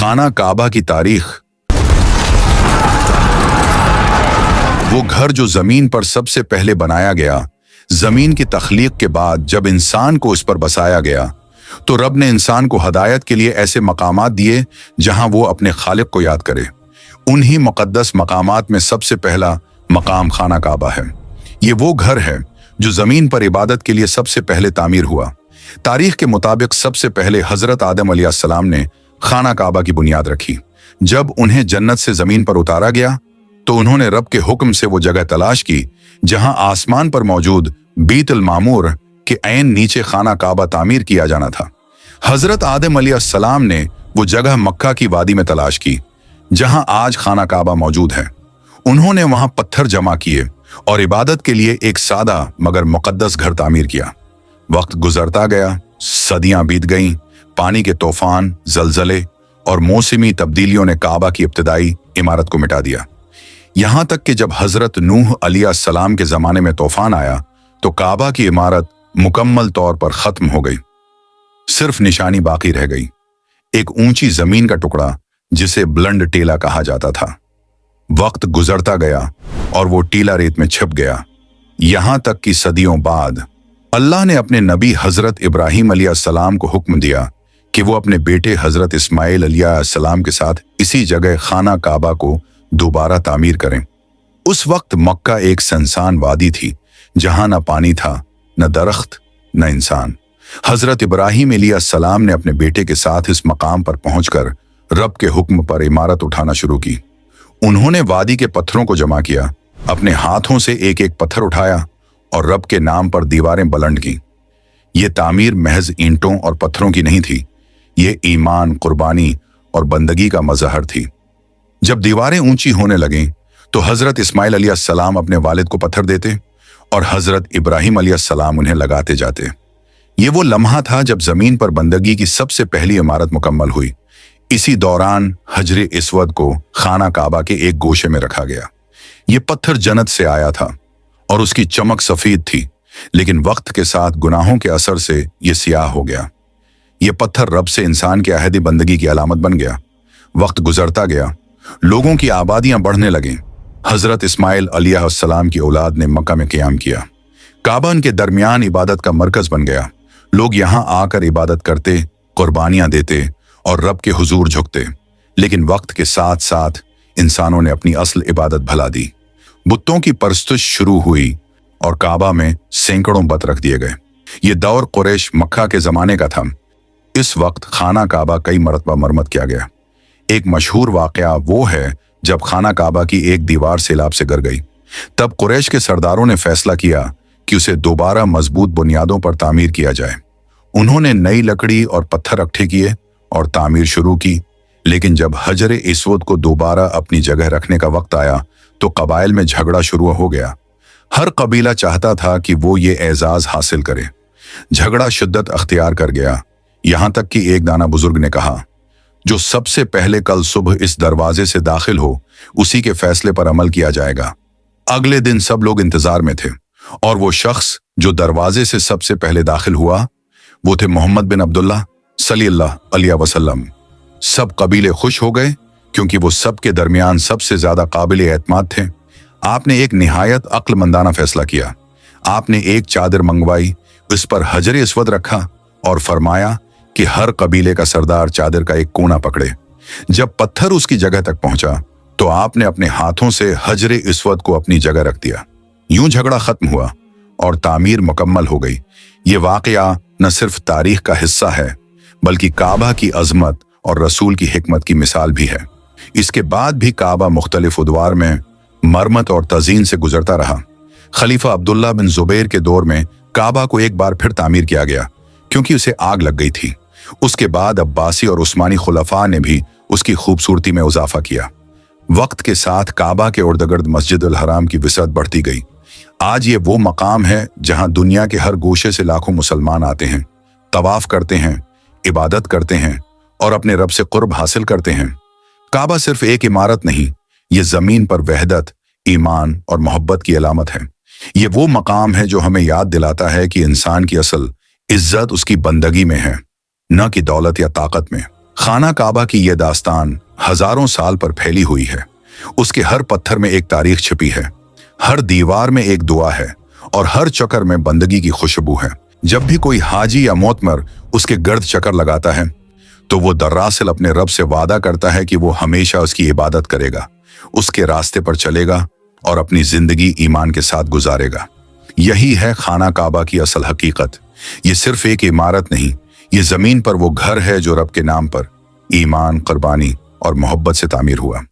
खाना काबा की तारीख। वो घर जो जमीन पर सबसे पहले बनाया गया, जमीन की तख्लीक के बाद जब इंसान को उस पर बसाया गया तो रब ने इंसान को हदायत के लिए ऐसे मकामात दिए जहां वो अपने खालिक को याद करे। उन्हीं मुकद्दस मकामात में सबसे पहला मकाम खाना काबा है। ये वो घर है जो जमीन पर इबादत के लिए सबसे पहले तामीर हुआ। तारीख के मुताबिक सबसे पहले हजरत आदम अलैहिस्सलाम ने खाना काबा की बुनियाद रखी। जब उन्हें जन्नत से जमीन पर उतारा गया तो उन्होंने रब के हुक्म से वो जगह तलाश की जहां आसमान पर मौजूद बीतुल मामूर के ऐन नीचे खाना काबा तामीर किया जाना था। हजरत आदम अलैहिस्सलाम ने वो जगह मक्का की वादी में तलाश की जहां आज खाना काबा मौजूद है। उन्होंने वहां पत्थर जमा किए और इबादत के लिए एक सादा मगर मुकद्दस घर तामीर किया। वक्त गुजरता गया, सदियां बीत गईं, पानी के तूफान, जलजले और मौसमी तब्दीलियों ने काबा की इब्तिदाई इमारत को मिटा दिया। यहां तक कि जब हजरत नूह अलैहिस्सलाम के जमाने में तूफान आया तो काबा की इमारत मुकम्मल तौर पर खत्म हो गई। सिर्फ निशानी बाकी रह गई, एक ऊंची जमीन का टुकड़ा जिसे बुलंद टीला कहा जाता था। वक्त गुजरता गया और वो टीला रेत में छिप गया। यहां तक कि सदियों बाद अल्लाह ने अपने नबी हजरत इब्राहिम अलैहिस्सलाम को हुक्म दिया कि वो अपने बेटे हजरत इस्माइल अलैहिस्सलाम के साथ इसी जगह खाना काबा को दोबारा तामीर करें। उस वक्त मक्का एक सुनसान वादी थी जहां न पानी था, न दरख्त, न इंसान। हजरत इब्राहिम अलैहिस्सलाम ने अपने बेटे के साथ इस मकाम पर पहुंचकर रब के हुक्म पर इमारत उठाना शुरू की। उन्होंने वादी के पत्थरों को जमा किया, अपने हाथों से एक एक पत्थर उठाया और रब के नाम पर दीवारें बुलंद की। ये तामीर महज ईंटों और पत्थरों की नहीं थी, ये ईमान, कुर्बानी और बंदगी का मजहर थी। जब दीवारें ऊंची होने लगीं तो हजरत इस्माइल अलैहिस्सलाम अपने वालिद को पत्थर देते और हजरत इब्राहिम अलैहिस्सलाम उन्हें लगाते जाते। ये वो लम्हा था जब जमीन पर बंदगी की सबसे पहली इमारत मुकम्मल हुई। इसी दौरान हजरे इसवद को खाना काबा के एक गोशे में रखा गया। ये पत्थर जन्नत से आया था और उसकी चमक सफेद थी, लेकिन वक्त के साथ गुनाहों के असर से ये सियाह हो गया। ये पत्थर रब से इंसान की अहदी बंदगी की अलामत बन गया। वक्त गुजरता गया, लोगों की आबादियां बढ़ने लगीं। हजरत इस्माइल अलैहिस्सलाम की औलाद ने मक्का में क़याम किया। काबा उनके दरमियान इबादत का मरकज बन गया। लोग यहाँ आकर इबादत करते, कुर्बानियां देते और रब के हुजूर झुकते। लेकिन वक्त के साथ साथ इंसानों ने अपनी असल इबादत भुला दी। बुतों की परस्तश शुरू हुई और काबा में सैकड़ों बुत रख दिए गए। ये दौर कुरैश मक्का के जमाने का था। इस वक्त खाना काबा कई मरतबा मरम्मत किया गया। एक मशहूर वाकया वो है जब खाना काबा की एक दीवार सैलाब से गिर गई। तब कुरैश के सरदारों ने फैसला किया कि उसे दोबारा मजबूत बुनियादों पर तामीर किया जाए। उन्होंने नई लकड़ी और पत्थर इकट्ठे किए और तामीर शुरू की। लेकिन जब हजरे इसवद को दोबारा अपनी जगह रखने का वक्त आया तो कबाइल में झगड़ा शुरू हो गया। हर कबीला चाहता था कि वो ये एजाज हासिल करे। झगड़ा शिद्दत अख्तियार कर गया, यहां तक कि एक दाना बुजुर्ग ने कहा, जो सबसे पहले कल सुबह इस दरवाजे से दाखिल हो उसी के फैसले पर अमल किया जाएगा। अगले दिन सब लोग इंतजार में थे और वो शख्स जो दरवाजे से सबसे पहले दाखिल हुआ वो थे मोहम्मद बिन अब्दुल्लाह सल्लल्लाहु अलैहि वसल्लम। सब कबीले खुश हो गए क्योंकि वो सबके दरमियान सबसे ज्यादा काबिल एतमाद थे। आपने एक निहायत अक्लमंदाना फैसला किया। आपने एक चादर मंगवाई, उस पर हजर अस्वद रखा और फरमाया कि हर कबीले का सरदार चादर का एक कोना पकड़े। जब पत्थर उसकी जगह तक पहुंचा तो आपने अपने हाथों से हजर अस्वद को अपनी जगह रख दिया। यूं झगड़ा खत्म हुआ और तामीर मुकम्मल हो गई। ये वाकया न सिर्फ तारीख का हिस्सा है बल्कि काबा की अजमत और रसूल की हिकमत की मिसाल भी है। इसके बाद भी काबा मुख्तलिफ उद्वार में मरम्मत और तज़ीन से गुजरता रहा। खलीफा अब्दुल्ला बिन जुबैर के दौर में काबा को एक बार फिर तामीर किया गया क्योंकि उसे आग लग गई थी। उसके बाद अब्बासी और उस्मानी खुलफा ने भी उसकी खूबसूरती में इजाफा किया। वक्त के साथ काबा के इर्द-गिर्द मस्जिद अल हराम की विसअत बढ़ती गई। आज ये वो मकाम है जहां दुनिया के हर गोशे से लाखों मुसलमान आते हैं, तवाफ करते हैं, इबादत करते हैं और अपने रब से कुर्ब हासिल करते हैं। काबा सिर्फ एक इमारत नहीं, ये जमीन पर वहदत, ईमान और मोहब्बत की अलामत है। ये वो मकाम है जो हमें याद दिलाता है कि इंसान की असल इज्जत उसकी बंदगी में है, न कि दौलत या ताकत में। खाना काबा की यह दास्तान हजारों साल पर फैली हुई है। उसके हर पत्थर में एक तारीख छिपी है, हर दीवार में एक दुआ है और हर चक्कर में बंदगी की खुशबू है। जब भी कोई हाजी या मोतमर उसके गर्द चक्कर लगाता है तो वो दर्रासिल अपने रब से वादा करता है कि वो हमेशा उसकी इबादत करेगा, उसके रास्ते पर चलेगा और अपनी जिंदगी ईमान के साथ गुजारेगा। यही है खाना काबा की असल हकीकत। ये सिर्फ एक इमारत नहीं, ये जमीन पर वो घर है जो रब के नाम पर ईमान, कुर्बानी और मोहब्बत से तामीर हुआ।